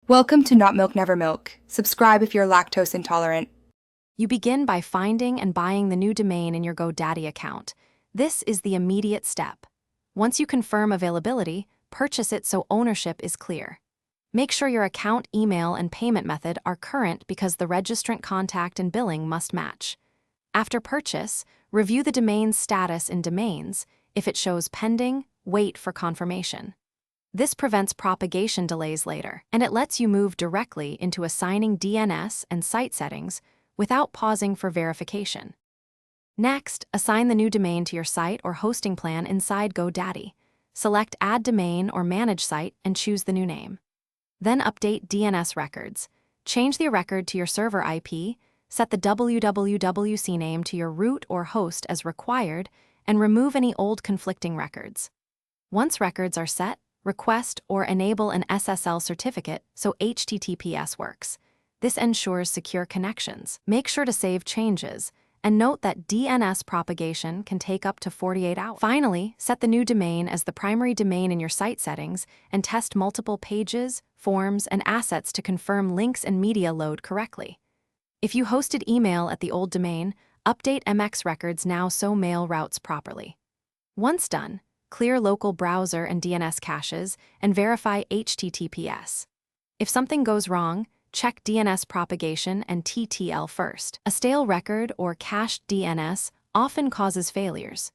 Welcome to Not Milk Never Milk. Subscribe if you're lactose intolerant. You begin by finding and buying the new domain in your Godaddy account. This is the immediate step. Once you confirm availability, purchase it so ownership is clear. Make sure your account, email, and payment method are current because the registrant contact and billing must match. After purchase, review the domain's status in Domains. If it shows pending, wait for confirmation. This prevents propagation delays later, and it lets you move directly into assigning DNS and site settings without pausing for verification. Next, assign the new domain to your site or hosting plan inside Godaddy. Select Add Domain or Manage Site and choose the new name. Then update DNS records. Change the record to your server IP, set the www name to your root or host as required, and remove any old conflicting records. Once records are set, request or enable an SSL certificate so HTTPS works. This ensures secure connections. Make sure to save changes, and note that DNS propagation can take up to 48 hours. Finally, set the new domain as the primary domain in your site settings and test multiple pages, forms, and assets to confirm links and media load correctly. If you hosted email at the old domain, update MX records now so mail routes properly. Once done, clear local browser and DNS caches and verify HTTPS. If something goes wrong, check DNS propagation and TTL first. A stale record or cached DNS often causes failures.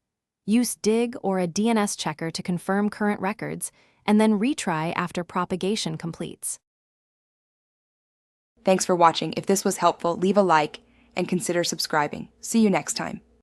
Use DIG or a DNS checker to confirm current records and then retry after propagation completes. Thanks for watching. If this was helpful, leave a like and consider subscribing. See you next time.